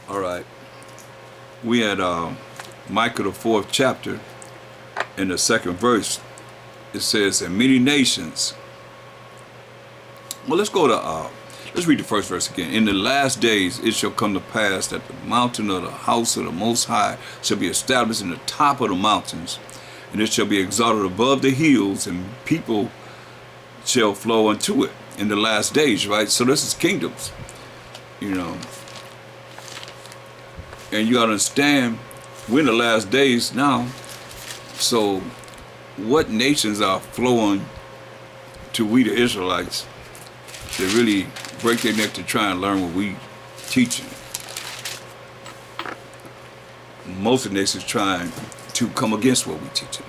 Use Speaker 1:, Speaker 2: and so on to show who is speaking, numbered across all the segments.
Speaker 1: All right. We had Micah, the 4th chapter, in the 2nd verse. It says, "And many nations." Well, let's read the first verse again. "In the last days it shall come to pass that the mountain of the house of the Most High shall be established in the top of the mountains, and it shall be exalted above the hills, and people shall flow unto it." In the last days, right? So this is kingdoms, you know. And you gotta understand, we're in the last days now. So what nations are flowing to we the Israelites to really break their neck to try and learn what we teaching? Most of the nations trying to come against what we teaching.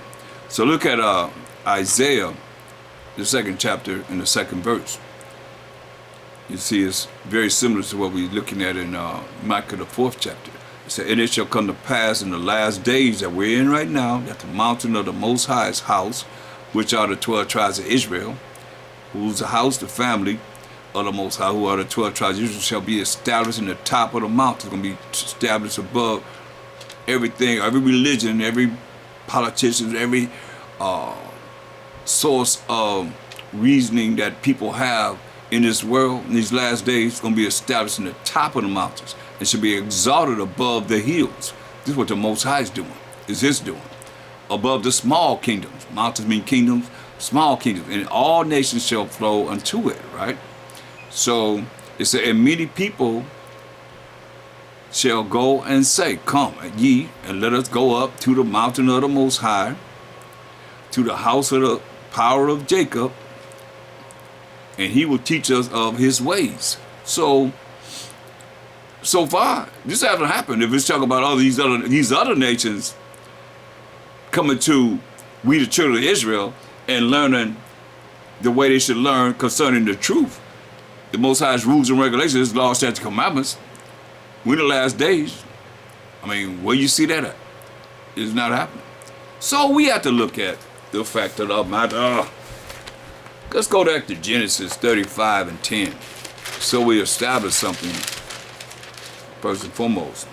Speaker 1: So look at Isaiah, the 2nd chapter, in the 2nd verse. You see, it's very similar to what we're looking at in Micah, the 4th chapter. It said, "And it shall come to pass in the last days that we're in right now, that the mountain of the Most High's house, which are the 12 tribes of Israel, whose house, the family of the Most High, who are the 12 tribes of Israel, shall be established in the top of the mountain." It's going to be established above everything, every religion, every politician, every source of reasoning that people have in this world. In these last days, it's going to be established in the top of the mountains. It should be exalted above the hills. This is what the Most High is doing, is His doing. Above the small kingdoms. Mountains mean kingdoms, small kingdoms. And all nations shall flow unto it, right? So it said, "And many people shall go and say, Come ye, and let us go up to the mountain of the Most High, to the house of the power of Jacob, and He will teach us of His ways." So far, this hasn't happened. If it's talking about all these other nations coming to we the children of Israel and learning the way they should learn concerning the truth, the Most High's rules and regulations, His law, statutes, commandments. We're in the last days. I mean, where you see that at? It's not happening. So we have to look at the fact that let's go back to Genesis 35 and 10. So we establish something. First and foremost,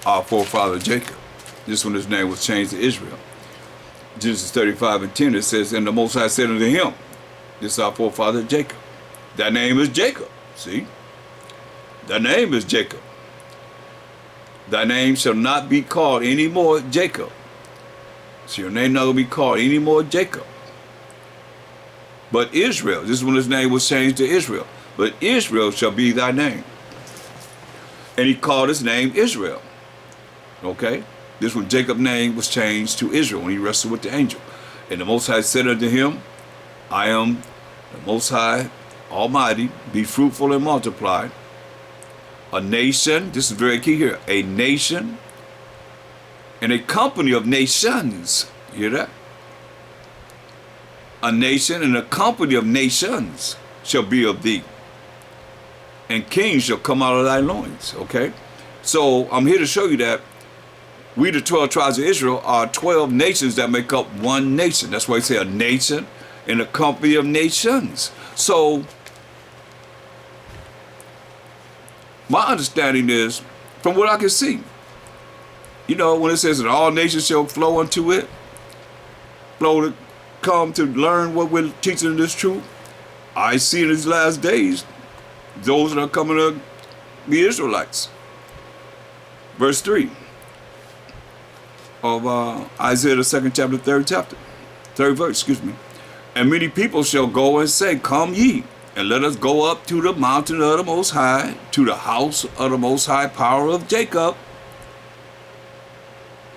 Speaker 1: our forefather Jacob. This one, his name was changed to Israel. Genesis 35 and 10, it says, "And the Most High said unto him," this is our forefather Jacob. "Thy name is Jacob." See? "Thy name is Jacob. Thy name shall not be called any more Jacob." So your name not going to be called any more Jacob, but Israel. This is when his name was changed to Israel. "But Israel shall be thy name." And he called his name Israel. Okay? This when Jacob's name was changed to Israel, when he wrestled with the angel. "And the Most High said unto him, I am the Most High Almighty, be fruitful and multiply. A nation," this is very key here, "a nation and a company of nations." You hear that? "A nation and a company of nations shall be of thee, and kings shall come out of thy loins." Okay? So I'm here to show you that we, the 12 tribes of Israel, are 12 nations that make up one nation. That's why I say a nation and a company of nations. So my understanding is, from what I can see, you know, when it says that all nations shall flow unto it, flow to come to learn what we're teaching in this truth, I see in these last days those that are coming to be Israelites. Verse 3 of Isaiah, the 2nd chapter, 3rd verse, excuse me. "And many people shall go and say, Come ye, and let us go up to the mountain of the Most High, to the house of the Most High power of Jacob."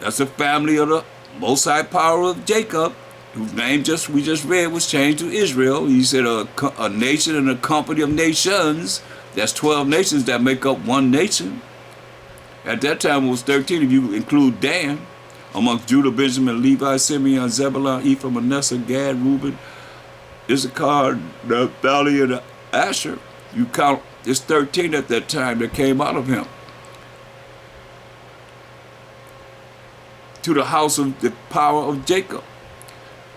Speaker 1: That's the family of the Most High power of Jacob, whose name we just read was changed to Israel. He said a nation and a company of nations. That's 12 nations that make up one nation. At that time it was 13 if you include Dan. Amongst Judah, Benjamin, Levi, Simeon, Zebulun, Ephraim, Manasseh, Gad, Reuben, Issachar, Naphtali, and Asher. You count, it's 13 at that time that came out of him. "To the house of the power of Jacob,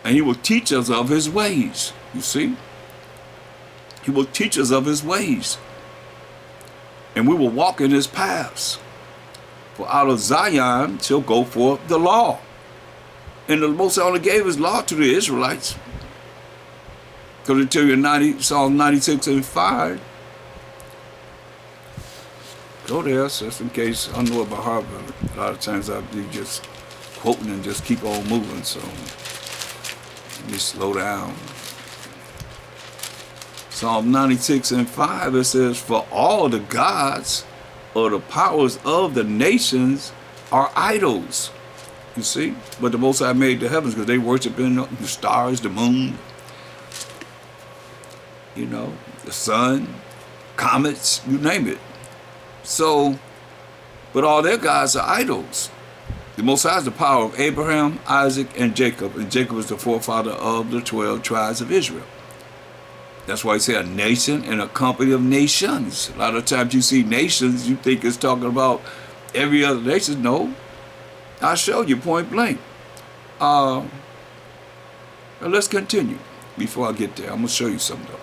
Speaker 1: and he will teach us of his ways." You see? He will teach us of his ways. and we will walk in his paths. For out of Zion shall go forth the law. And the Most High only gave his law to the Israelites. Because it tell you in Psalm 96 and 5. Go there, just in case. I know it by heart, but a lot of times I be just quoting and just keep on moving. So let me slow down. Psalm 96 and 5, it says, for all the gods or the powers of the nations are idols. You see? But the Most High made the heavens because they worship in the stars, the moon, you know, the sun, comets, you name it. So, but all their gods are idols. The Most High is the power of Abraham, Isaac, and Jacob. And Jacob is the forefather of the 12 tribes of Israel. That's why he said a nation and a company of nations. A lot of times you see nations, you think it's talking about every other nation. No. I'll show you point blank. Let's continue before I get there. I'm going to show you something though.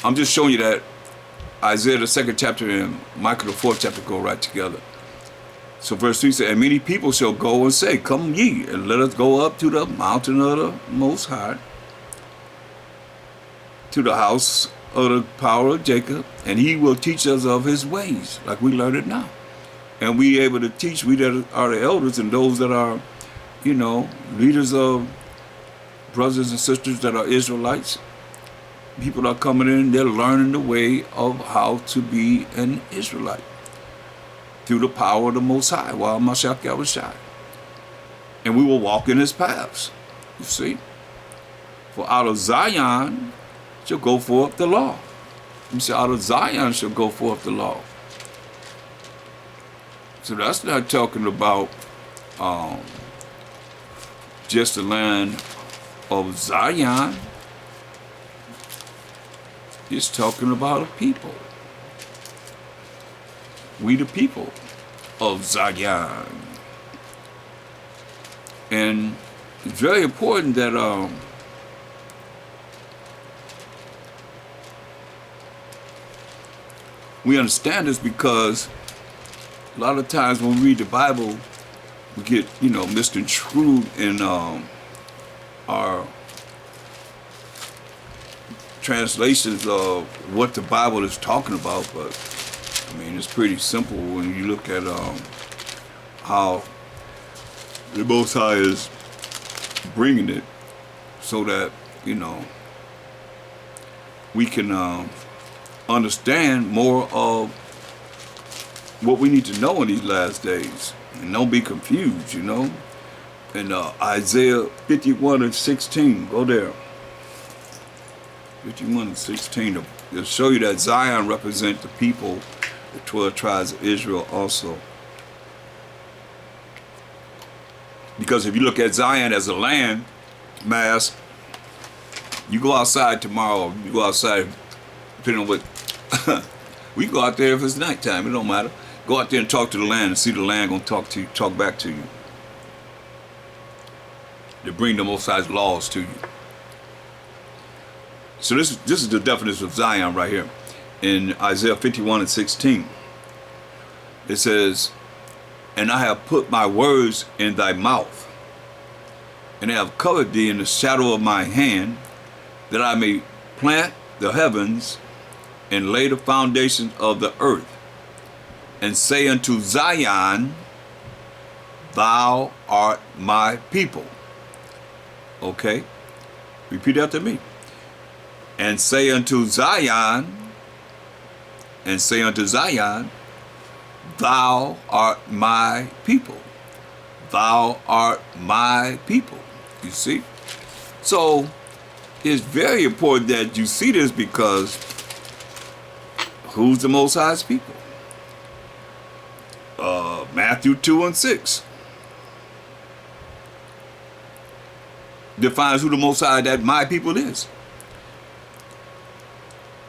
Speaker 1: I'm just showing you that Isaiah the 2nd chapter and Micah the 4th chapter go right together. So verse 3 says, and many people shall go and say, come ye, and let us go up to the mountain of the Most High, to the house of the power of Jacob, and he will teach us of his ways, like we learned it now. And we able to teach, we that are the elders and those that are, you know, leaders of brothers and sisters that are Israelites. People are coming in, they're learning the way of how to be an Israelite through the power of the Most High, YAHAWASHI. And we will walk in his paths, you see. For out of Zion shall go forth the law. You see, out of Zion shall go forth the law. So that's not talking about just the land of Zion. It's talking about a people. We the people of Zion. And it's very important that we understand this, because a lot of times when we read the Bible, we get, you know, misconstrued in our translations of what the Bible is talking about. But I mean, it's pretty simple when you look at how the Most High is bringing it, so that, you know, we can understand more of what we need to know in these last days, and don't be confused, you know. In Isaiah 51 and 16, go there. 51 and 16, to show you that Zion represents the people, the 12 tribes of Israel also. Because if you look at Zion as a land mass, you go outside tomorrow, you go outside, depending on what, we go out there if it's nighttime, it don't matter. Go out there and talk to the land and see the land gonna talk to you, talk back to you. To bring the Most High's laws to you. So this is the definition of Zion right here. In Isaiah 51 and 16. It says, and I have put my words in thy mouth, and I have covered thee in the shadow of my hand, that I may plant the heavens and lay the foundations of the earth, and say unto Zion, thou art my people. Okay? Repeat after me. And say unto Zion, thou art my people. Thou art my people. You see? So it's very important that you see this, because who's the Most High's people? Matthew 2 and 6 defines who the Most High, that my people, is.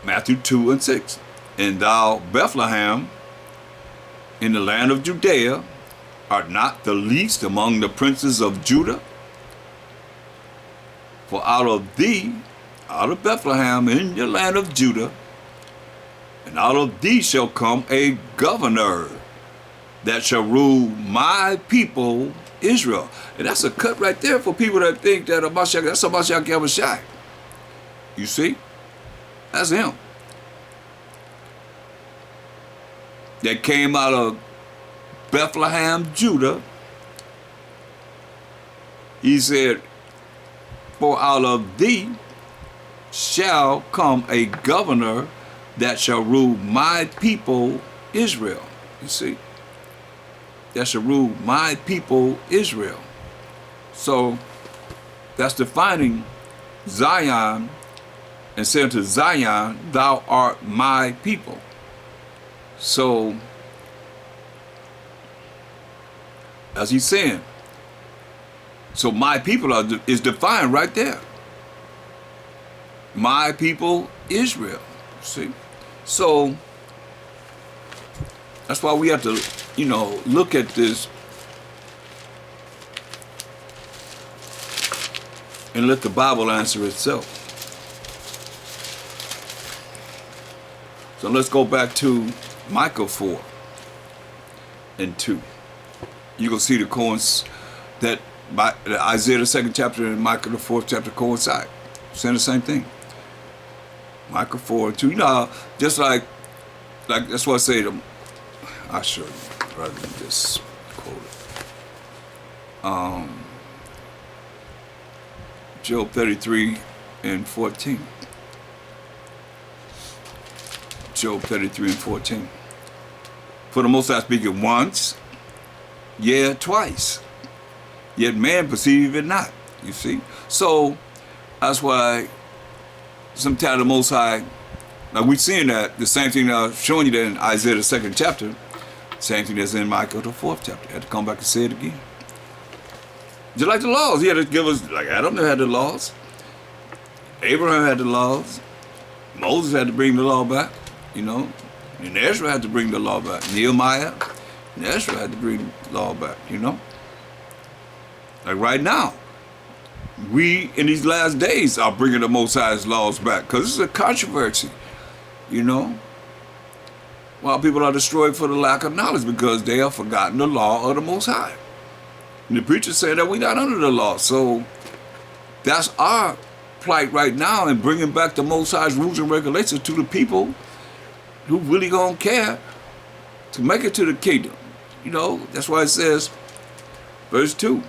Speaker 1: Matthew 2 and 6. And thou, Bethlehem, in the land of Judea, art not the least among the princes of Judah. For out of thee out of Bethlehem in the land of Judah, and out of thee shall come a governor that shall rule my people Israel. And that's a cut right there for people that think that MASHAYACH, that's a YAHAWASHI. You see? That's him. That came out of Bethlehem, Judah. He said, for out of thee shall come a governor that shall rule my people Israel. You see? That shall rule my people Israel. So that's defining Zion and saying to Zion, thou art my people. So, as he's saying, so my people is defined right there. My people Israel. See? So that's why we have to, look at this and let the Bible answer itself. So let's go back to Micah 4 and 2. You can see that Isaiah the 2nd chapter and Micah the 4th chapter coincide. Saying the same thing. Micah 4 and 2. Just like that's what I say to, I'll show you rather than just quote it. Job 33 and 14. Job 33 and 14. For the Most High speaketh once, yea, twice, yet man perceiveth it not. You see? So that's why sometimes the Most High, like we're seeing that, the same thing that I was showing you there in Isaiah the 2nd chapter, same thing that's in Micah the 4th chapter. I had to come back and say it again. Just like the laws. He had to give us, like Adam had the laws. Abraham had the laws. Moses had to bring the law back, And Ezra had to bring the law back. Nehemiah and Ezra had to bring the law back, Like right now, we in these last days are bringing the Most High's laws back because this is a controversy, While people are destroyed for the lack of knowledge because they have forgotten the law of the Most High. And the preachers say that we're not under the law. So that's our plight right now in bringing back the Most High's rules and regulations to the people who really gonna care to make it to the kingdom. That's why it says, verse 2,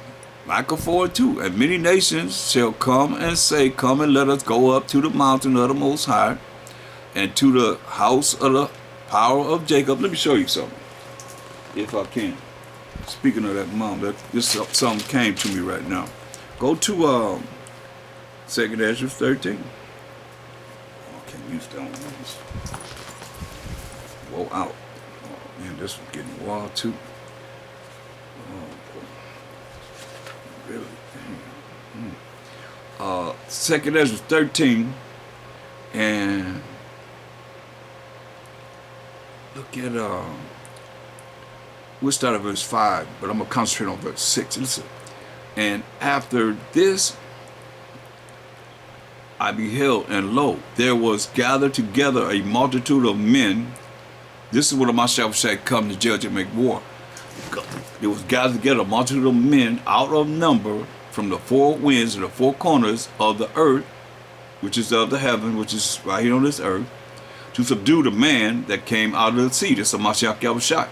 Speaker 1: Micah 4 and 2, and many nations shall come and say, come and let us go up to the mountain of the Most High and to the house of the power of Jacob. Let me show you something, if I can. Speaking of that mountain, something came to me right now. Go to 2nd Ezra 13. I can't use that one. Whoa, out. Oh, man, this is getting wild too. Oh, boy. Really? 2nd Ezra 13. And look at, we'll start at verse 5, but I'm going to concentrate on verse 6. Listen. And after this, I beheld, and lo, there was gathered together a multitude of men. This is what MASHAYACH come to judge and make war. There was gathered together a multitude of men out of number from the four winds and the four corners of the earth, which is of the heaven, which is right here on this earth, to subdue the man that came out of the sea. This is MASHAYACH.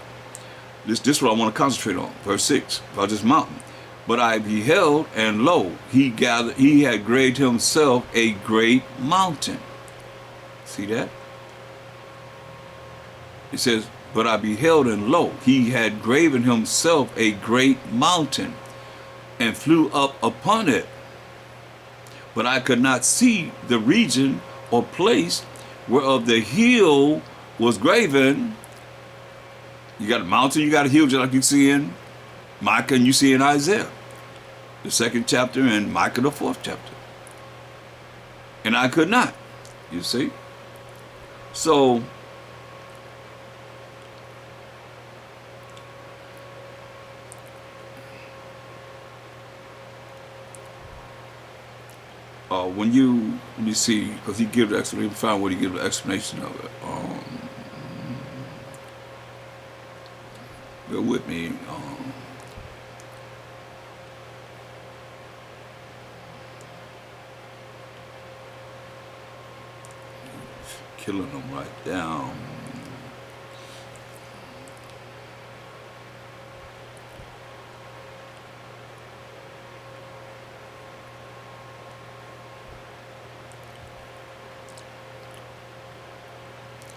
Speaker 1: This is what I want to concentrate on. Verse 6, about this mountain. But I beheld, and lo, he had graved himself a great mountain. See that? It says, but I beheld, and lo, he had graven himself a great mountain, and flew up upon it. But I could not see the region or place whereof the hill was graven. You got a mountain, you got a hill, just like you see in Micah and you see in Isaiah, the 2nd chapter, and Micah the 4th chapter. And I could not, you see. So, when you, let me see, because he gives the explanation, find what he gives the explanation of it. Bear with me. Killing them right down.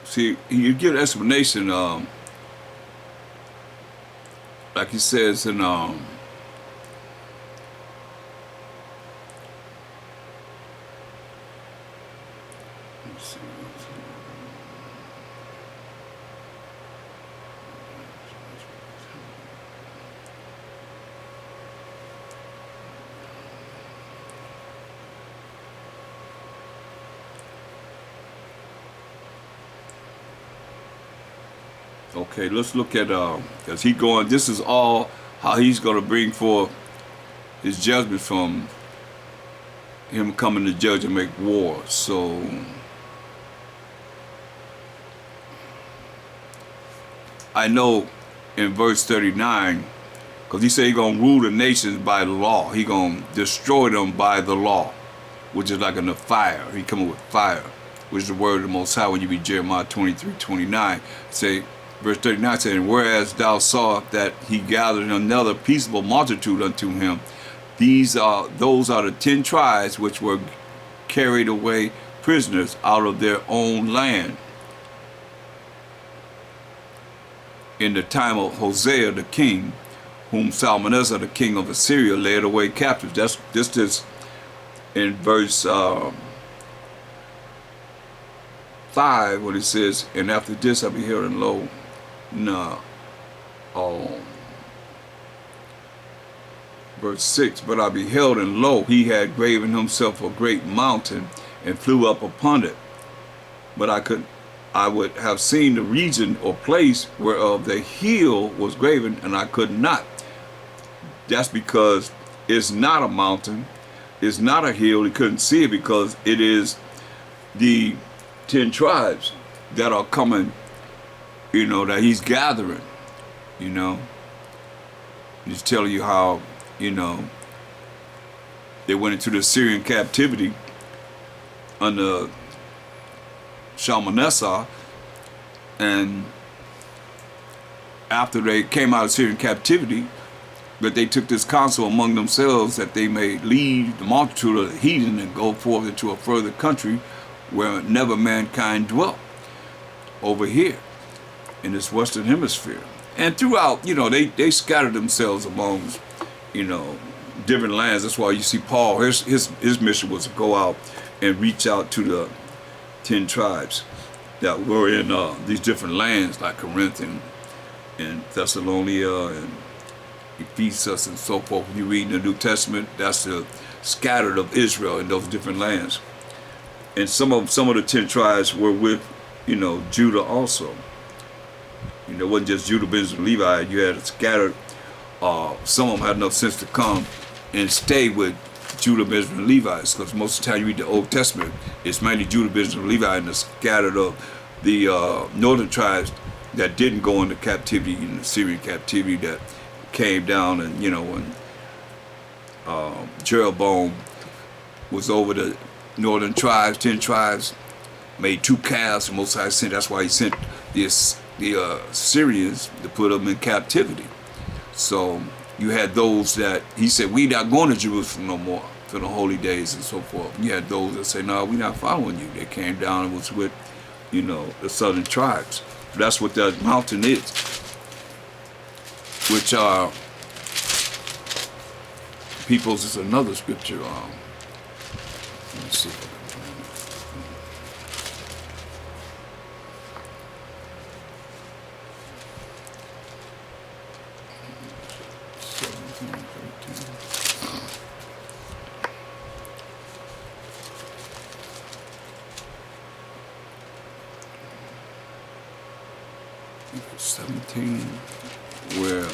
Speaker 1: See, you give an explanation, like he says in let's see. Okay, let's look at because he going. This is all how he's going to bring forth his judgment from him coming to judge and make war. So I know in verse 39, because he said he's going to rule the nations by the law. He going to destroy them by the law, which is like in the fire. He coming with fire, which is the word of the Most High when you read Jeremiah 23:29. Say. Verse 39 saying, whereas thou sawest that he gathered another peaceable multitude unto him, those are the 10 tribes which were carried away prisoners out of their own land in the time of Hosea the king, whom Salmanessar the king of Assyria led away captive. That's this in verse 5 when it says, and after this I beheld and lo, verse 6, but I beheld and lo, he had graven himself a great mountain and flew up upon it. But I would have seen the region or place whereof the hill was graven, and I could not. That's because it's not a mountain, it's not a hill. He couldn't see it because it is the 10 tribes that are coming, you know, that he's gathering, you know. He's telling you how, you know, they went into the Syrian captivity under Shalmaneser, and after they came out of Syrian captivity, but they took this counsel among themselves that they may leave the multitude of the heathen and go forth into a further country where never mankind dwelt, over here in this Western Hemisphere. And throughout, you know, they scattered themselves amongst, you know, different lands. That's why you see Paul, his mission was to go out and reach out to the 10 tribes that were in these different lands, like Corinth and Thessalonica and Ephesus and so forth. When you read in the New Testament, that's the scattered of Israel in those different lands. And some of the 10 tribes were with, you know, Judah also. You know, it wasn't just Judah, Benjamin, Levi. You had scattered. Some of them had enough sense to come and stay with Judah, Benjamin, and Levi. Because most of the time you read the Old Testament, it's mainly Judah, Benjamin, and Levi, and the scattered of the northern tribes that didn't go into captivity, in the Syrian captivity, that came down. And, you know, when Jeroboam was over the northern tribes, 10 tribes, made 2 calves, and Most High sent. That's why he sent the Syrians to put them in captivity. So you had those that he said, we not going to Jerusalem no more for the holy days and so forth. You had those that say, no, we not following you. They came down and was with, you know, the southern tribes. That's what that mountain is, which are peoples. Is another scripture. Let's see. Where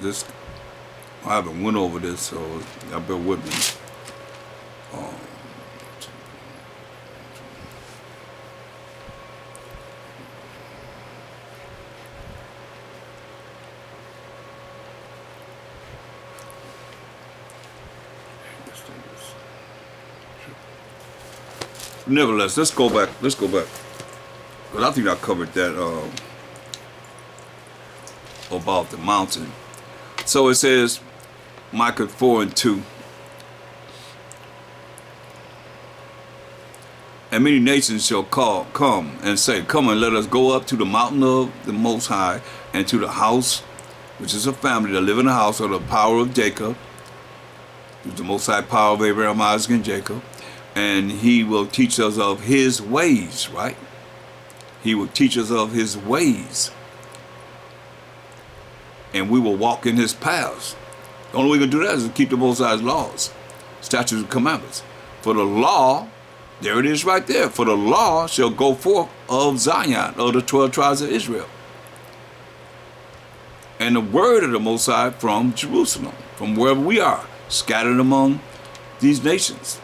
Speaker 1: this I haven't went over this, so y'all bear with me. Nevertheless, let's go back. Let's go back. Because I think I covered that about the mountain. So it says, Micah 4:2. And many nations shall come and say, come and let us go up to the mountain of the Most High, and to the house, which is a family that live in the house of the power of Jacob, the Most High power of Abraham, Isaac, and Jacob. And he will teach us of his ways, right? He will teach us of his ways. And we will walk in his paths. The only way we can do that is to keep the Most High's laws, statutes, and commandments. For the law, there it is right there. For the law shall go forth of Zion, of the 12 tribes of Israel. And the word of the Most High from Jerusalem, from wherever we are, scattered among these nations.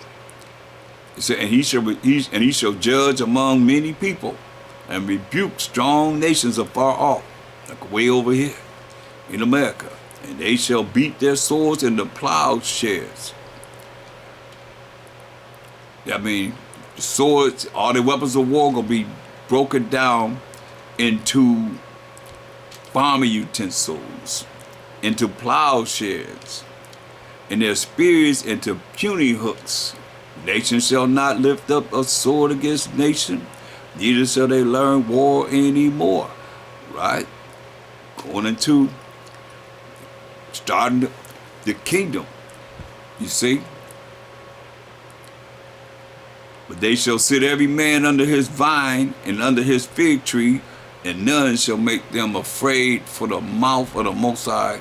Speaker 1: It said, and he shall judge among many people, and rebuke strong nations afar off, like way over here in America. And they shall beat their swords into plowshares. I mean, the swords, all the weapons of war gonna be broken down into farming utensils, into plowshares, and their spears into puny hooks. Nation shall not lift up a sword against nation, neither shall they learn war anymore. Right? Going into starting the kingdom. You see? But they shall sit every man under his vine and under his fig tree, and none shall make them afraid, for the mouth of the Most High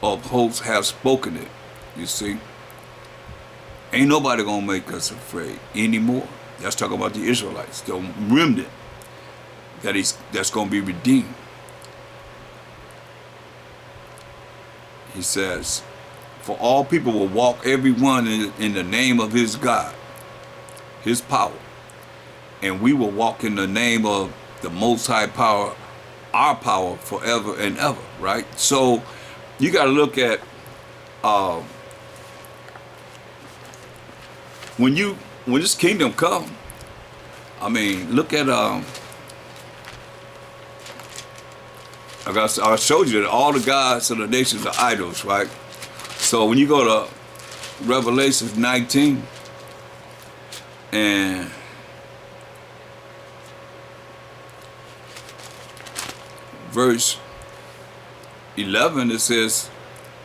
Speaker 1: of hosts have spoken it. You see? Ain't nobody gonna make us afraid anymore. That's talking about the Israelites, the remnant that's gonna be redeemed. He says, for all people will walk every one in the name of his God, his power. And we will walk in the name of the Most High power, our power forever and ever, right? So you got to look at when this kingdom come. I mean, look at I showed you that all the gods of the nations are idols, right? So when you go to Revelation 19 and verse 11, it says,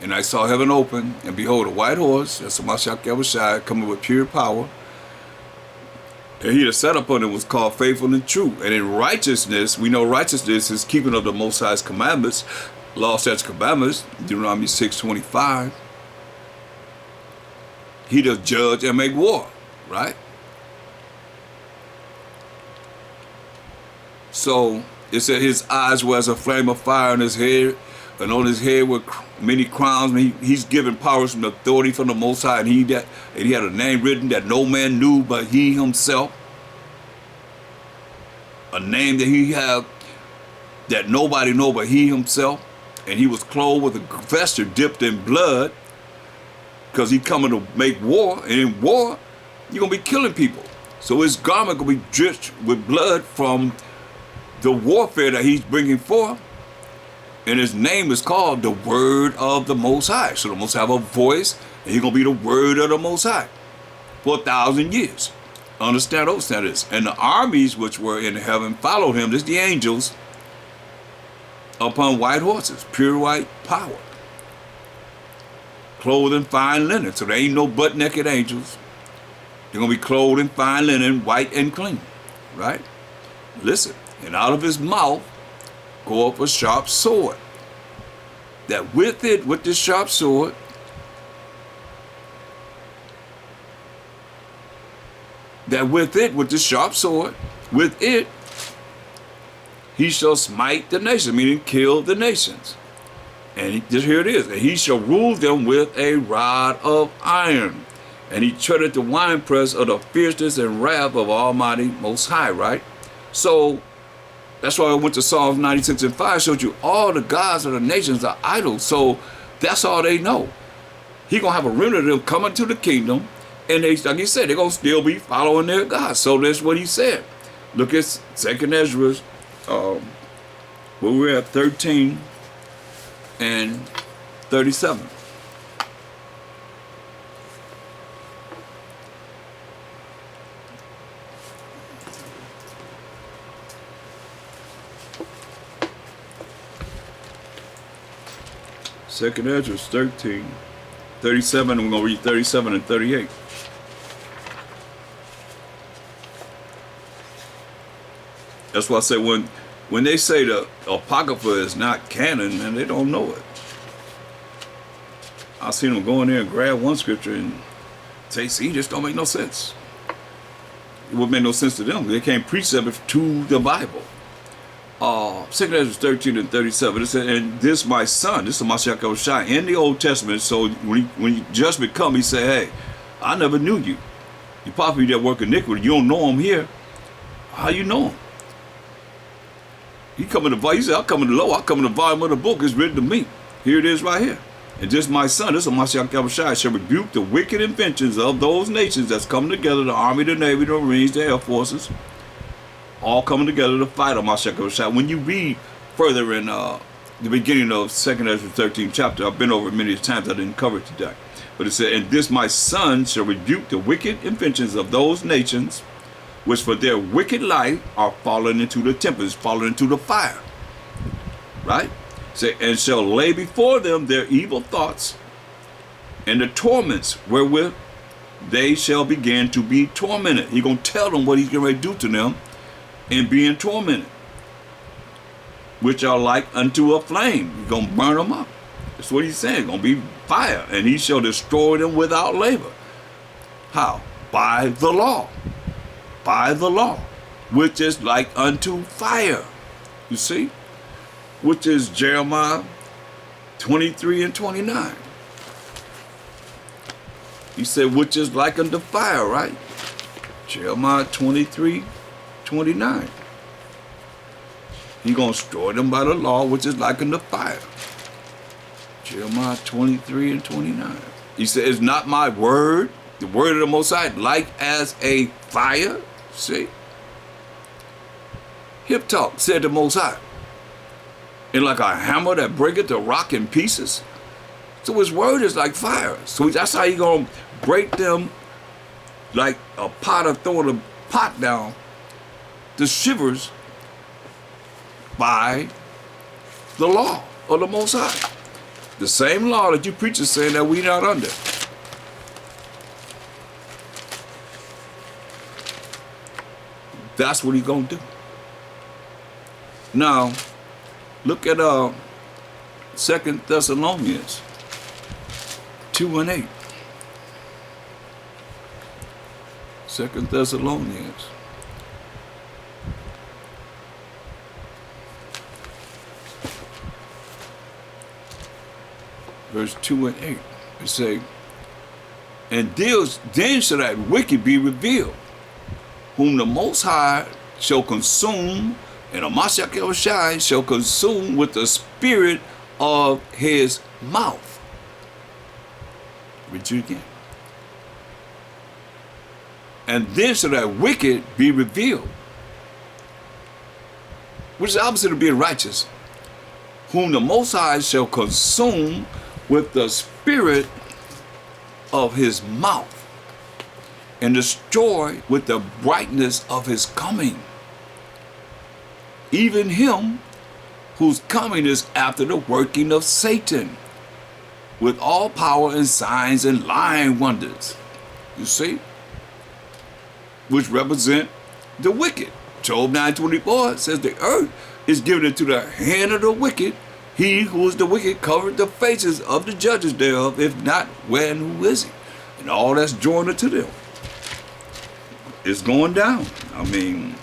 Speaker 1: and I saw heaven open, and behold, a white horse, that's MASHAYACH, coming with pure power. And he that sat upon it was called Faithful and True. And in righteousness, we know righteousness is keeping of the Most High's commandments, law, statutes, commandments, Deuteronomy 6:25. He does judge and make war, right? So it said his eyes were as a flame of fire in his head, and on his head were many crowns. He's given powers and authority from the Most High, and he had a name written that no man knew but he himself. A name that he had that nobody know but he himself. And he was clothed with a vesture dipped in blood, because he's coming to make war, and in war, you're gonna be killing people. So his garment gonna be drenched with blood from the warfare that he's bringing forth. And his name is called the Word of the Most High. So the Most High have a voice, and he's going to be the Word of the Most High for 1,000 years. Understand this. And the armies which were in heaven followed him, this the angels, upon white horses, pure white power, clothed in fine linen. So there ain't no butt-naked angels. They're going to be clothed in fine linen, white and clean, right? Listen, and out of his mouth go up a sharp sword, that with this sharp sword, with it, he shall smite the nation, meaning kill the nations. And just here it is. And he shall rule them with a rod of iron. And he treadeth the winepress of the fierceness and wrath of Almighty Most High, right? So that's why I went to Psalms 96 and 5, showed you all the gods of the nations are idols. So that's all they know. He gonna have a remnant of them coming to the kingdom, and they, like he said, they're gonna still be following their God. So that's what he said. Look at 2nd Ezra, where we're at 13 and 37. Second Ezra 13, 37, and we're going to read 37 and 38. That's why I say when they say the Apocrypha is not canon, man, they don't know it. I've seen them go in there and grab one scripture and say, see, this don't make no sense. It would make no sense to them. They can't precept it to the Bible. 2nd Ezra 13 and 37, it said, and this my son, this is MASHAYACH in the Old Testament. So when he just become, he said, hey, I never knew you. You probably that work iniquity. You don't know him here. How you know him? He come in the, he said, I'll come in the low, I'll come in the volume of the book. It's written to me. Here it is right here. And this my son, this is MASHAYACH, shall rebuke the wicked inventions of those nations that's coming together, the army, the navy, the marines, the air forces, all coming together to fight on MASHAYACH. When you read further in the beginning of 2nd Ezra 13 chapter, I've been over it many times, I didn't cover it today. But it said, and this my son shall rebuke the wicked inventions of those nations, which for their wicked life are fallen into the tempest, fallen into the fire. Right? Say, and shall lay before them their evil thoughts and the torments wherewith they shall begin to be tormented. He's going to tell them what he's going to do to them and being tormented, which are like unto a flame. He's going to burn them up. That's what he's saying. Going to be fire, and he shall destroy them without labor. How? By the law. By the law, which is like unto fire. You see? Which is Jeremiah 23 and 29. He said, which is like unto fire, right? Jeremiah 23, 29. He gonna destroy them by the law, which is like unto fire. Jeremiah 23 and 29. He said, is not my word, the word of the Most High, like as a fire? See? Hip talk, said the Most High. And like a hammer that breaketh the rock in pieces. So his word is like fire. So that's how he gonna break them like a potter throwing a pot down. The shivers by the law of the Most High. The same law that you preachers saying that we not under. That's what he's gonna do. Now, look at 2 Thessalonians 2 and 8. 2 Thessalonians. Verse 2 and 8. It say, and then shall that wicked be revealed, whom the Most High shall consume, and the MASHAYACH shall consume with the spirit of his mouth. Read it again. And then shall that wicked be revealed, which is the opposite of being righteous, whom the Most High shall consume with the spirit of his mouth, and destroy with the brightness of his coming. Even him whose coming is after the working of Satan, with all power and signs and lying wonders. You see? Which represent the wicked. Job 9:24 says the earth is given into the hand of the wicked. He who is the wicked covered the faces of the judges thereof. If not, when who is he? And all that's joined unto them. It's going down. I mean,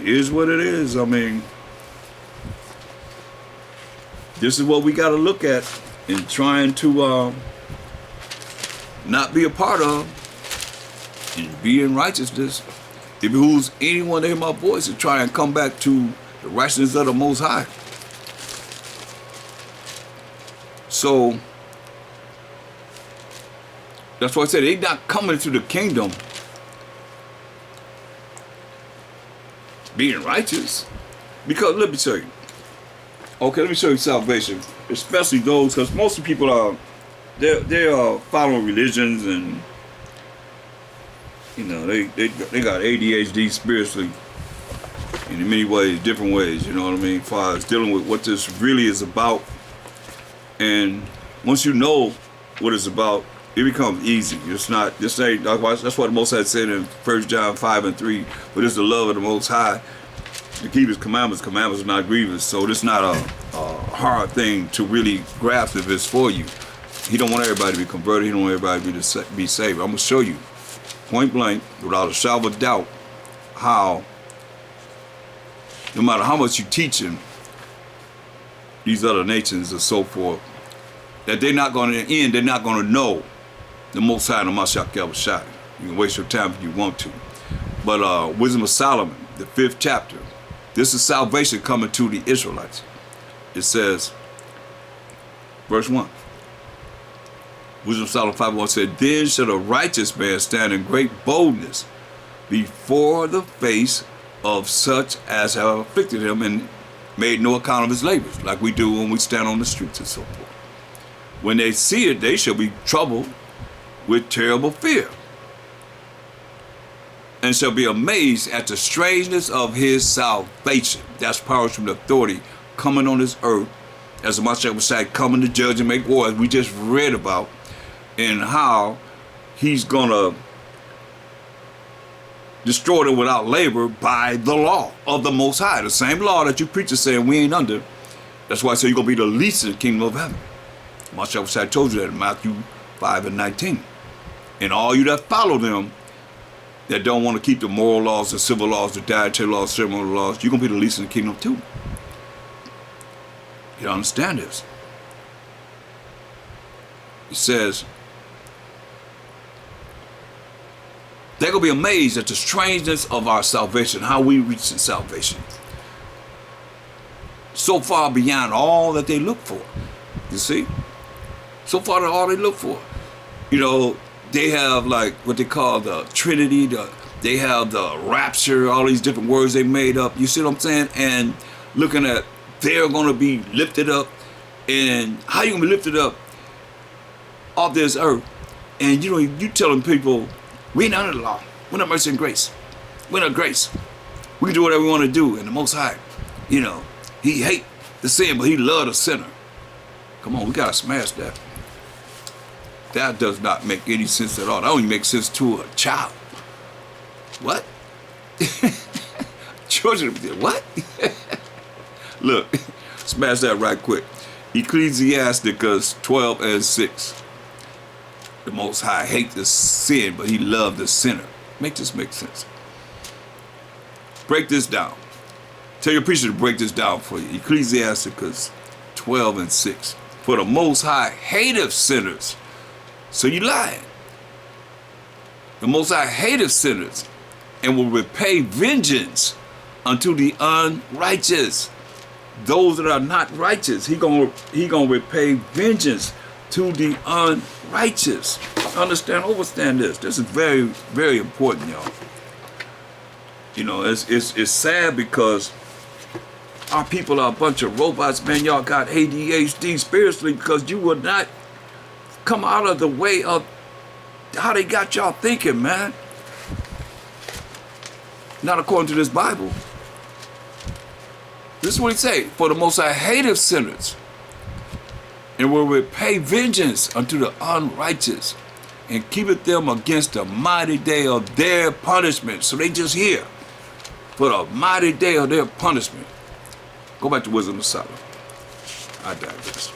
Speaker 1: it is what it is. I mean, this is what we got to look at in trying to not be a part of and be in righteousness. It behooves anyone to hear my voice and try and come back to the righteousness of the Most High. So that's why I said they're not coming to the kingdom being righteous. Because let me show you. Okay, let me show you salvation. Especially those, because most of the people are they're following religions, and you know they got ADHD spiritually in many ways, different ways. You know what I mean? As far as dealing with what this really is about, and once you know what it's about, it becomes easy. It's not. This ain't. That's what the Most High said in 1 John 5:3. But it's the love of the Most High to keep His commandments. Commandments are not grievous. So it's not a hard thing to really grasp if it's for you. He don't want everybody to be converted. He don't want everybody to be saved. I'm gonna show you, point blank, without a shadow of doubt, how no matter how much you teach them, these other nations and so forth, that they're not going to, in the end, they're not going to know the Most High and the MASHAYACH. You can waste your time if you want to. But Wisdom of Solomon, the 5th chapter, this is salvation coming to the Israelites. It says, verse 1. Wisdom of Solomon 5:1 said, then shall a righteous man stand in great boldness before the face of such as have afflicted him and made no account of his labors, like we do when we stand on the streets and so forth. When they see it, they shall be troubled with terrible fear, and shall be amazed at the strangeness of his salvation. That's power from the authority coming on this earth, as the MASHAYACH coming to judge and make war, as we just read about, and how he's gonna destroy them without labor by the law of the Most High. The same law that you preachers saying we ain't under. That's why I say you're gonna be the least in the kingdom of heaven. MASHAYACH told you that in Matthew 5:19. And all you that follow them, that don't want to keep the moral laws, the civil laws, the dietary laws, ceremonial laws, you're gonna be the least in the kingdom too. You understand this? It says, they're going to be amazed at the strangeness of our salvation, how we reach in salvation. So far beyond all that they look for. You see? So far that's all they look for. You know, they have like what they call the Trinity, they have the rapture, all these different words they made up. You see what I'm saying? And looking at they're going to be lifted up. And how you going to be lifted up off this earth? And you know, you telling people, we ain't under the law. We're not mercy and grace. We're not grace. We can do whatever we want to do. And the Most High, you know, He hate the sin, but He love the sinner. Come on, we got to smash that. That does not make any sense at all. That only makes sense to a child. What? Children, what? Look, smash that right quick. Ecclesiasticus 12:6. The Most High hates the sin, but He loved the sinner. Make this make sense. Break this down. Tell your preacher to break this down for you. Ecclesiasticus 12:6. For the Most High hateth sinners. So you lying. The Most High hateth sinners and will repay vengeance unto the unrighteous. Those that are not righteous, He gonna repay vengeance to the unrighteous. Understand, overstand this. This is very, very important, y'all. You know, it's sad because our people are a bunch of robots, man. Y'all got ADHD spiritually because you will not come out of the way of how they got y'all thinking, man. Not according to this Bible. This is what He say. For the Most High hateth sinners, and will repay vengeance unto the unrighteous, and keepeth them against the mighty day of their punishment. So they just here for the mighty day of their punishment. Go back to Wisdom of Solomon. I digress.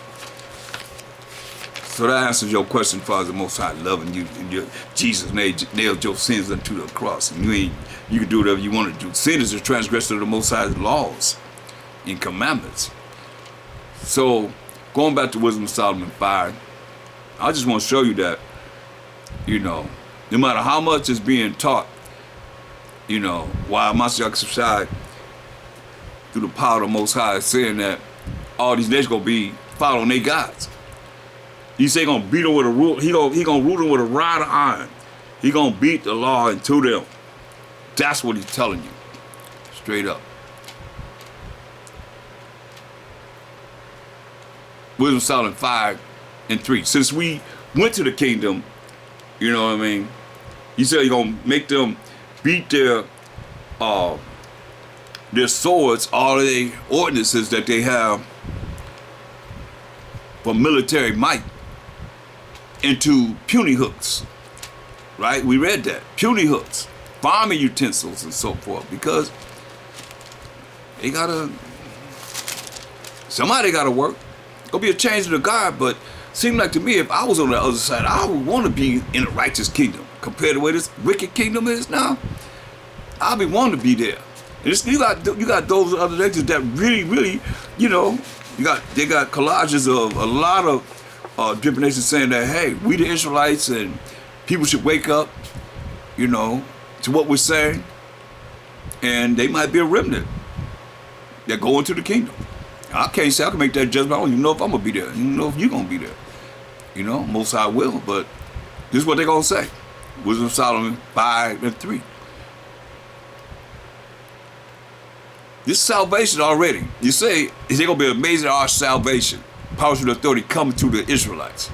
Speaker 1: So that answers your question, Father, the Most High loving you, and Jesus nailed your sins unto the cross, and you can do whatever you want to do. Sin is a transgression of the Most High's laws and commandments. So, going back to Wisdom of Solomon 5, I just want to show you that, you know, no matter how much is being taught, you know, while MASHAYACH through the power of the Most High is saying that all these nations gonna be following their gods. He say gonna beat them with a rule. He gonna rule them with a rod of iron. He gonna beat the law into them. That's what he's telling you, straight up. Wisdom of Solomon 5 and 3. Since we went to the kingdom, you know what I mean? He said he's gonna make them beat their swords, all of their ordinances that they have for military might, into puny hooks, right? We read that. Puny hooks, farming utensils and so forth, because they somebody gotta work. Gonna be a change of the guard, but seemed like to me, if I was on the other side, I would want to be in a righteous kingdom compared to where this wicked kingdom is now. I'll be wanting to be there. And you got those other nations that really, you know, they got collages of a lot of different nations saying that, hey, we the Israelites and people should wake up, you know, to what we're saying, and they might be a remnant that go into the kingdom. I can't say I can make that judgment. I don't even know if I'm gonna be there. I don't even know if you're gonna be there. You know, most I will, but this is what they're gonna say. Wisdom of Solomon 5 and 3. This salvation already. You say, is it gonna be amazing our salvation? Power and authority coming to the Israelites.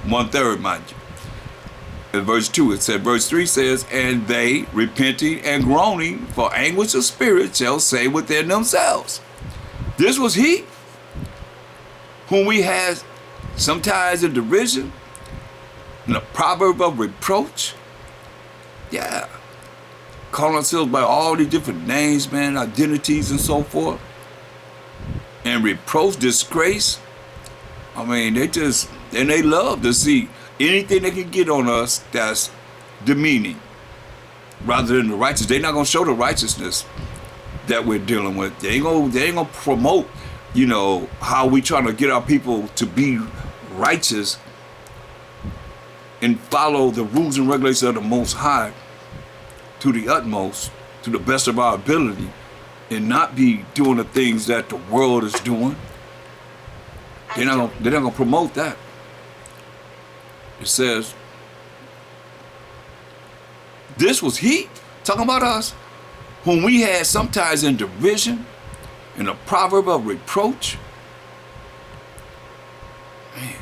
Speaker 1: 1/3, mind you. In verse 2, it said, verse 3 says, and they, repenting and groaning for anguish of spirit, shall say within themselves. This was he whom we had sometimes in derision, in a proverb of reproach. Yeah. Calling ourselves by all these different names, man, identities and so forth. And reproach, disgrace. I mean, they love to see anything they can get on us that's demeaning rather than the righteous. They're not going to show the righteousness that we're dealing with. They ain't gonna promote, you know, how we trying to get our people to be righteous and follow the rules and regulations of the Most High to the utmost, to the best of our ability, and not be doing the things that the world is doing. They're not gonna promote that. It says, this was he, talking about us, whom we had sometimes in derision, in a proverb of reproach. Man,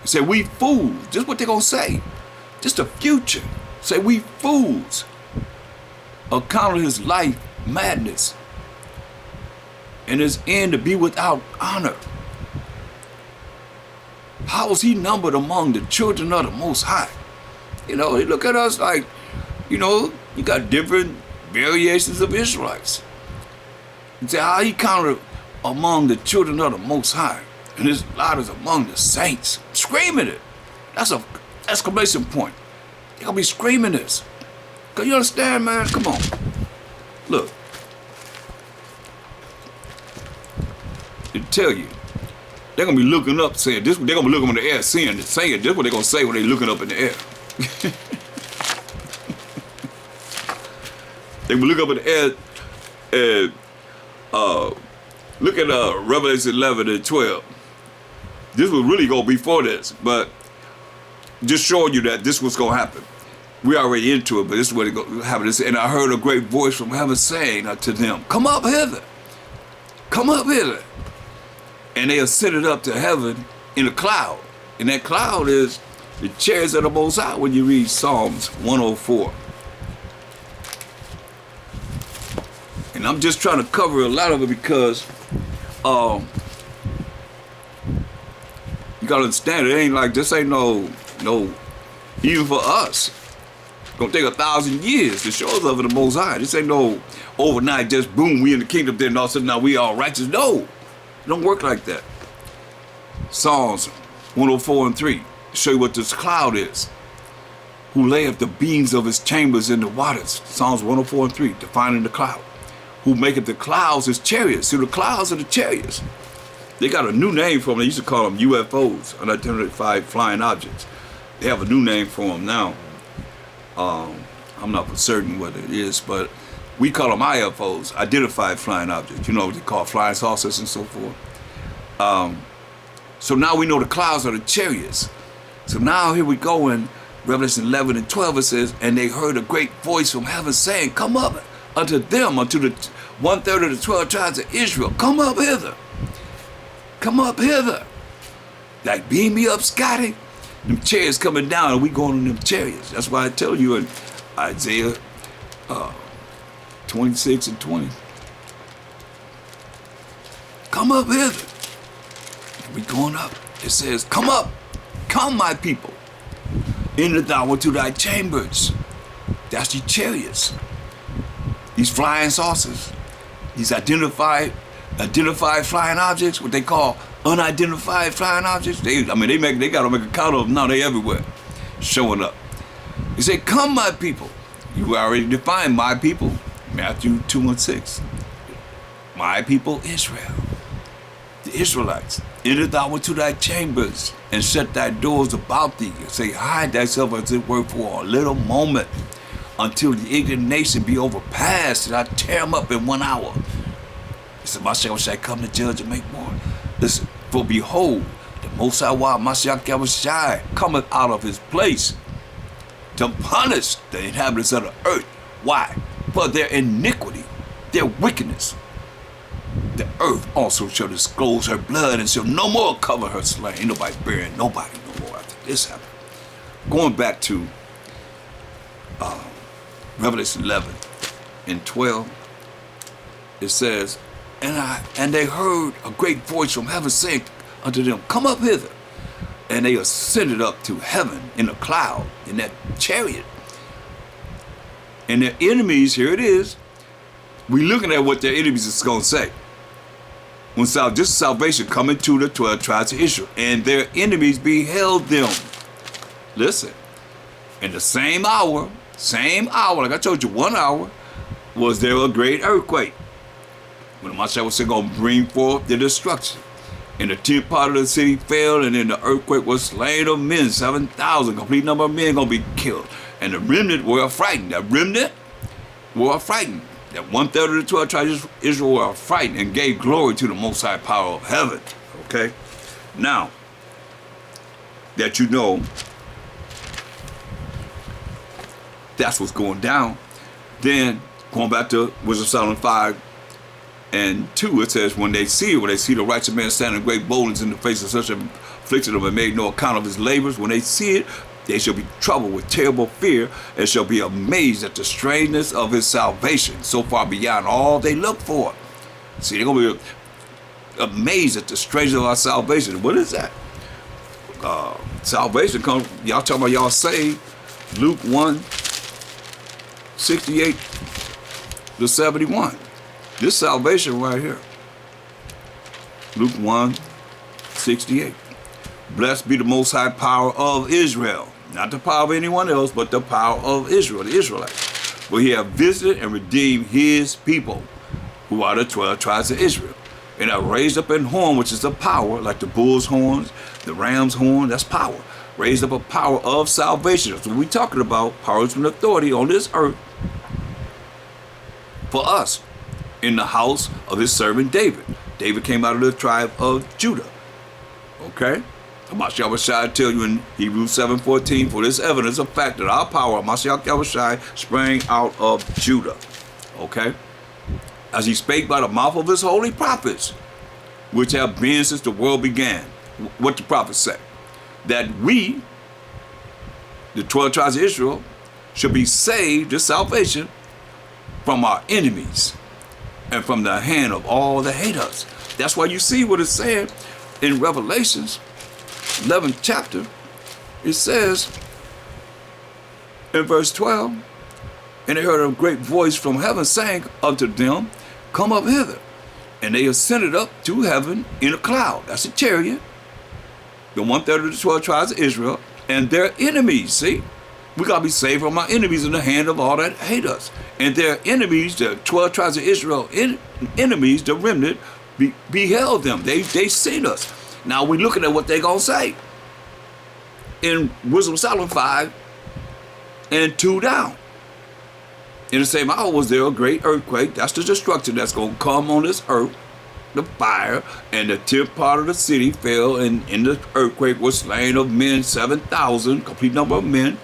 Speaker 1: it said, we fools. Just what they're gonna say. Just the future. Say, we fools. Account his life madness, and his end to be without honor. How is he numbered among the children of the Most High? You know, they look at us like, you know, you got different variations of Israelites. And say how he counted among the children of the Most High, and his lot is among the saints. Screaming it. That's an exclamation point. They're gonna be screaming this. Cause you understand, man? Come on. Look. They tell you. They're gonna be looking up saying this. They're gonna be looking in the air saying this is what they're gonna say when they're looking up in the air. They will look up in the air and look at Revelation 11 and 12. This was really going before this, but just showing you that this was going to happen. We already into it, but this is what it going to happen. And I heard a great voice from heaven saying unto them, come up hither. Come up hither. And they ascended up to heaven in a cloud. And that cloud is the chariots of the Most High when you read Psalms 104. And I'm just trying to cover a lot of it because you gotta understand, it ain't like, this ain't no, even for us, it's gonna take 1,000 years to show us of the Most High. This ain't no overnight, just boom, we in the kingdom, then all of a sudden now we all righteous. No, it don't work like that. Psalms 104 and 3, show you what this cloud is. Who layeth the beams of his chambers in the waters. Psalms 104 and 3, defining the cloud. Who maketh the clouds his chariots. See, the clouds are the chariots. They got a new name for them. They used to call them UFOs, unidentified flying objects. They have a new name for them now. I'm not for certain what it is, but we call them IFOs, identified flying objects. You know what they call flying saucers and so forth. So now we know the clouds are the chariots. So now here we go in Revelation 11 and 12. It says, and they heard a great voice from heaven saying, come up unto them, unto the 1/3 of the 12 tribes of Israel. Come up hither. Come up hither. Like, beam me up, Scotty. Them chariots coming down and we going on them chariots. That's why I tell you in Isaiah 26 and 20. Come up hither. And we going up. It says, come up. Come, my people. Enter thou into thy chambers. That's the chariots. These flying saucers. These identified flying objects, what they call unidentified flying objects. They gotta make a count of them. Now they everywhere, showing up. He said, come, my people. You already defined my people. Matthew 2 and 6. My people, Israel. The Israelites. Enter thou into thy chambers and shut thy doors about thee. And say, hide thyself as it were for a little moment until the indignation be overpassed and I tear them up in 1 hour. He said, MASHAYACH shall come to judge and make war. Listen, for behold, the Most High YAHAWASHI cometh out of his place to punish the inhabitants of the earth. Why? For their iniquity, their wickedness. The earth also shall disclose her blood and shall no more cover her slain. Ain't nobody burying nobody no more after this happened. Going back to Revelation 11 and 12, it says, and they heard a great voice from heaven saying unto them, come up hither. And they ascended up to heaven in a cloud, in that chariot. And their enemies, here it is, we looking at what their enemies is going to say. When just salvation coming to the 12 tribes of Israel, and their enemies beheld them. Listen, in the same hour, like I told you, 1 hour, was there a great earthquake. When MASHAYACH was going to bring forth the destruction. And the 10th part of the city fell, and then the earthquake was slain of men, 7,000, complete number of men going to be killed. And the remnant were frightened. That remnant were frightened. That 1/3 of the 12 tribes of Israel were frightened and gave glory to the Most High power of heaven. Okay? Now, that you know, that's what's going down. Then, going back to Wisdom of Solomon 5 and 2, it says, when they see the righteous man standing in great boldness in the face of such affliction of and made no account of his labors, when they see it, they shall be troubled with terrible fear and shall be amazed at the strangeness of his salvation, so far beyond all they look for. See, they're going to be amazed at the strangeness of our salvation. What is that? Salvation comes, y'all talking about y'all saved, Luke 1:68-71. This salvation right here. Luke 1:68. Blessed be the Most High power of Israel. Not the power of anyone else, but the power of Israel, the Israelites. For he have visited and redeemed his people, who are the 12 tribes of Israel. And have raised up an horn, which is the power, like the bull's horns, the ram's horn, that's power. Raised up a power of salvation. That's what we're talking about, powers and authority on this earth. For us, in the house of his servant David. David came out of the tribe of Judah. Okay? MASHAYACH tell you in Hebrews 7:14, for this evidence of fact that our power, MASHAYACH, sprang out of Judah. Okay? As he spake by the mouth of his holy prophets, which have been since the world began. What the prophets say? That we, the 12 tribes of Israel, should be saved, this salvation, from our enemies and from the hand of all that hate us. That's why you see what it's saying in Revelations 11th chapter. It says in verse 12, and they heard a great voice from heaven saying unto them, come up hither. And they ascended up to heaven in a cloud. That's a chariot. The 1/3 of the 12 tribes of Israel and their enemies. See, we got to be saved from our enemies in the hand of all that hate us. And their enemies, the 12 tribes of Israel, enemies, the remnant, beheld them. They seen us. Now we looking at what they gonna say. In Wisdom of Solomon 5 and 2 down. In the same hour was there a great earthquake. That's the destruction that's gonna come on this earth. The fire, and the 10th part of the city fell, and in the earthquake was slain of men 7,000, complete number of men,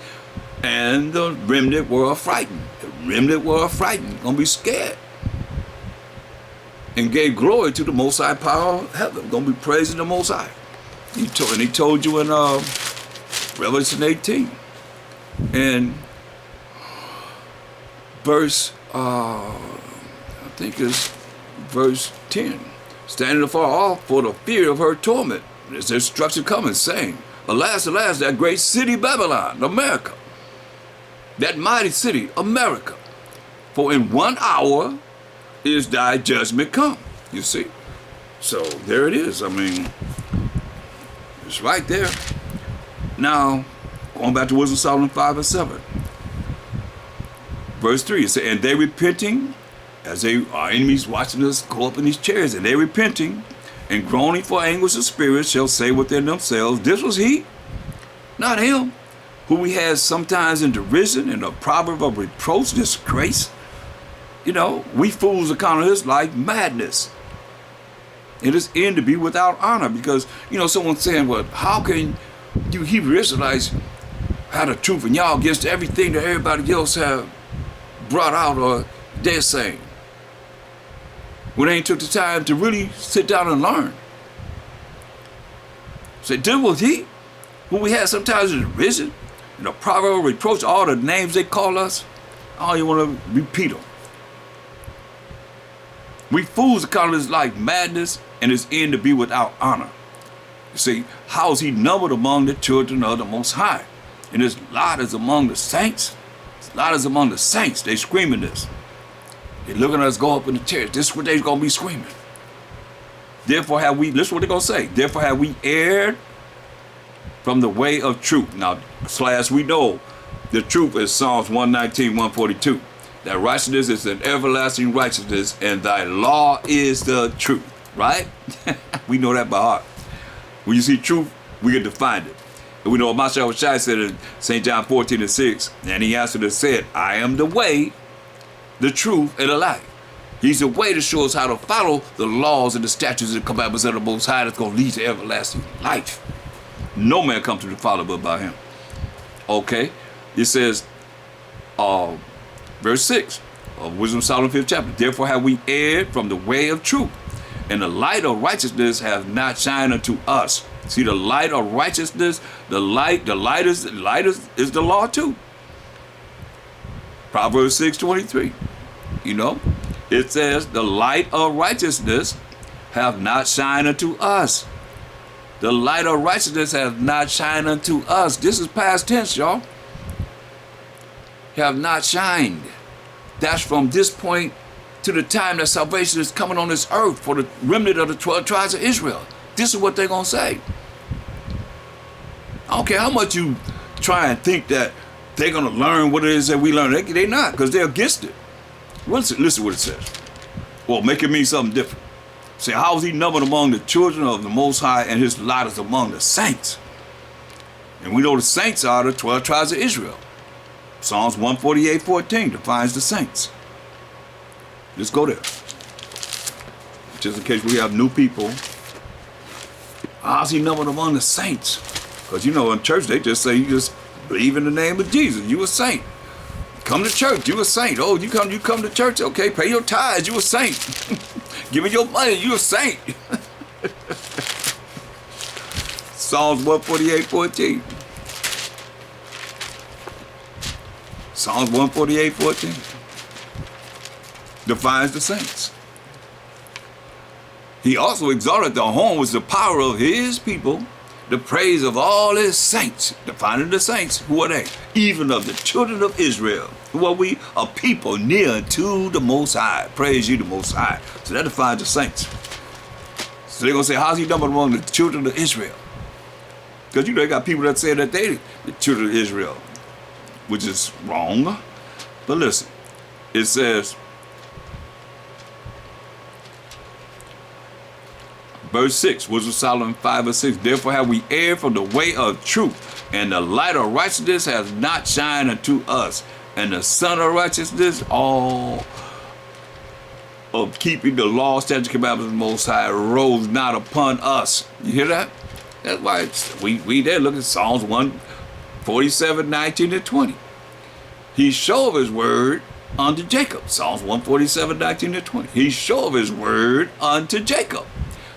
Speaker 1: and the remnant were frightened. The remnant were frightened, gonna be scared, and gave glory to the Most High power of heaven, gonna be praising the Most High. He told you in Revelation 18, and verse, I think it's verse 10. Standing afar off for the fear of her torment. There's destruction coming, saying, alas, alas, that great city Babylon, America, that mighty city, America, for in 1 hour is thy judgment come. You see? So there it is. I mean, it's right there. Now, going back to Wisdom of Solomon 5 and 7. Verse 3, it says, and they repenting, as our enemies watching us go up in these chairs, and they repenting and groaning for anguish of spirit shall say within themselves, this was he, not him, who we had sometimes in derision and a proverb of reproach, disgrace. You know, we fools account of his life madness. It is end to be without honor, because, you know, someone's saying, well, how can you Hebrew Israelites have the truth and y'all against everything that everybody else have brought out, or they're saying? When they ain't took the time to really sit down and learn. Say, this was he, who we had sometimes in derision, and a proverb reproach, all the names they call us. I don't even want to repeat them. We fools account of his life madness, and his end to be without honor. You see, how is he numbered among the children of the Most High? And his lot is among the saints. His lot is among the saints. They screaming this. They looking at us go up in the church. This is what they're going to be screaming. Therefore have we, listen what they're going to say. Therefore have we erred from the way of truth. Now, / we know the truth is Psalms 119, 142. That righteousness is an everlasting righteousness, and thy law is the truth. Right? We know that by heart. When you see truth, we can define it. And we know what MASHAYACH said in St. John 14 and 6. And he answered and said, I am the way, the truth, and the life. He's the way to show us how to follow the laws and the statutes and commandments of the Most High that's going to lead to everlasting life. No man comes to the Father but by him. Okay? It says, verse 6 of Wisdom of Solomon 5th chapter. Therefore have we erred from the way of truth, and the light of righteousness has not shined unto us. See, the light of righteousness, the light is the law too. Proverbs 6:23. You know, it says, the light of righteousness have not shined unto us. The light of righteousness have not shined unto us. This is past tense, y'all. Have not shined. That's from this point to the time that salvation is coming on this earth for the remnant of the 12 tribes of Israel. This is what they're going to say. I don't care how much you try and think that they're going to learn what it is that we learn. They're not, because they're against it. Listen what it says. Well, make it mean something different. Say, how is he numbered among the children of the Most High, and his lot is among the saints? And we know the saints are the 12 tribes of Israel. Psalms 148:14 defines the saints. Let's go there. Just in case we have new people. How's he numbered among the saints? Because you know in church they just say you just believe in the name of Jesus. You a saint. Come to church, you a saint. Oh, you come to church, okay, pay your tithes, you a saint. Give me your money, you a saint. Psalms 148:14. Psalms 148:14 defines the saints. He also exalted the home was the power of his people, the praise of all his saints, defining the saints. Who are they? Even of the children of Israel. Who are we? A people near to the Most High. Praise you, the Most High. So that defines the saints. So they're going to say, how's he numbered among the children of Israel? Because you know, they got people that say that they the children of Israel, which is wrong. But listen, it says, Verse 6, Wisdom of Solomon 5 or 6. Therefore have we erred from the way of truth, and the light of righteousness has not shined unto us. And the sun of righteousness, all of keeping the law, statutes, commandments of the Most High, rose not upon us. You hear that? That's why we there look at Psalms 147, 19 and 20. He showed his word unto Jacob. Psalms 147, 19 and 20. He showed his word unto Jacob,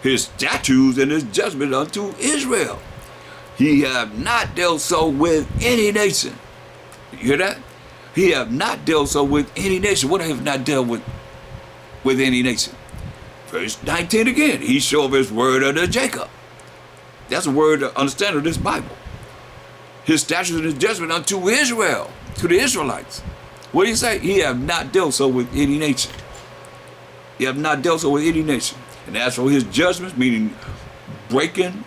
Speaker 1: his statutes and his judgment unto Israel. He have not dealt so with any nation. You hear that? He have not dealt so with any nation. What have not dealt with any nation? Verse 19 again. He showed his word unto Jacob. That's a word to understand of this Bible. His statutes and his judgment unto Israel, to the Israelites. What do you say? He have not dealt so with any nation. He have not dealt so with any nation. And as for his judgments, meaning breaking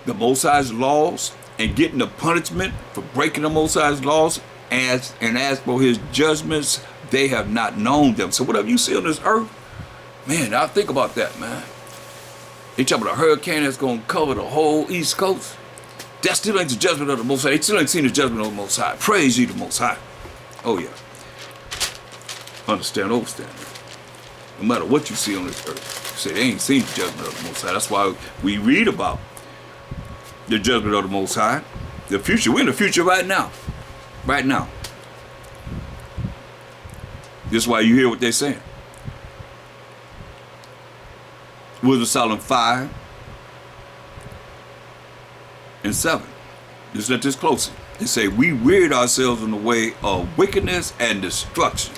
Speaker 1: the Most High's laws and getting the punishment for breaking the Most High's laws, as for his judgments, they have not known them. So whatever you see on this earth, man, I think about that, man. They talk about a hurricane that's going to cover the whole East Coast. That still ain't the judgment of the Most High. They still ain't seen the judgment of the Most High. Praise ye the Most High. Oh, yeah. Understand, overstand. No matter what you see on this earth, you say they ain't seen the judgment of the Most High. That's why we read about the judgment of the Most High. The future, we're in the future right now. Right now. This is why you hear what they're saying. Wisdom of Solomon 5 and 7. Listen at this closely. They say, we wearied ourselves in the way of wickedness and destruction.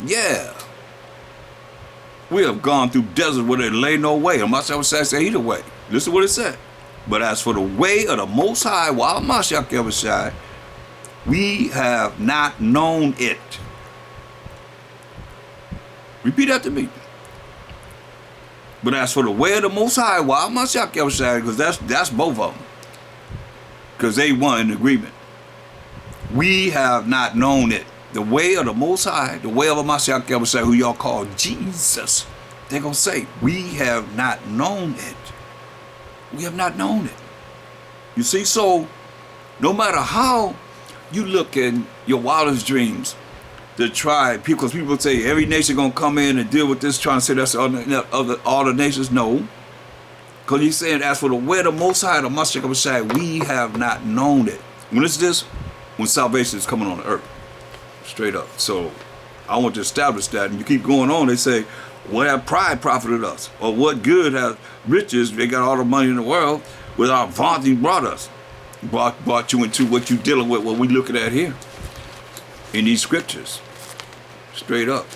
Speaker 1: Yeah. We have gone through deserts where there lay no way. And MASHAYACH say either way. Listen to what it said. But as for the way of the Most High, YAHAWASHI, we have not known it. Repeat after me. But as for the way of the Most High, YAHAWASHI, because that's both of them. Because they won in agreement. We have not known it. The way of the Most High, the way of MASHAYACH, who y'all call Jesus, they're going to say, we have not known it. We have not known it. You see, so no matter how you look in your wildest dreams to try, because people say every nation going to come in and deal with this, trying to say that's all the nations. No. Because he's saying, as for the way of the Most High, the MASHAYACH, we have not known it. When is this? When salvation is coming on the earth. Straight up. So I want to establish that. And you keep going on, they say, what have pride profited us? Or what good has riches, they got all the money in the world, without vaunting brought us? Brought you into what you're dealing with, what we're looking at here. In these scriptures. Straight up.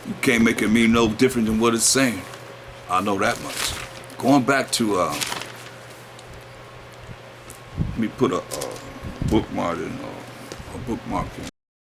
Speaker 1: You can't make it mean no different than what it's saying. I know that much. Going back to, let me put a bookmark in,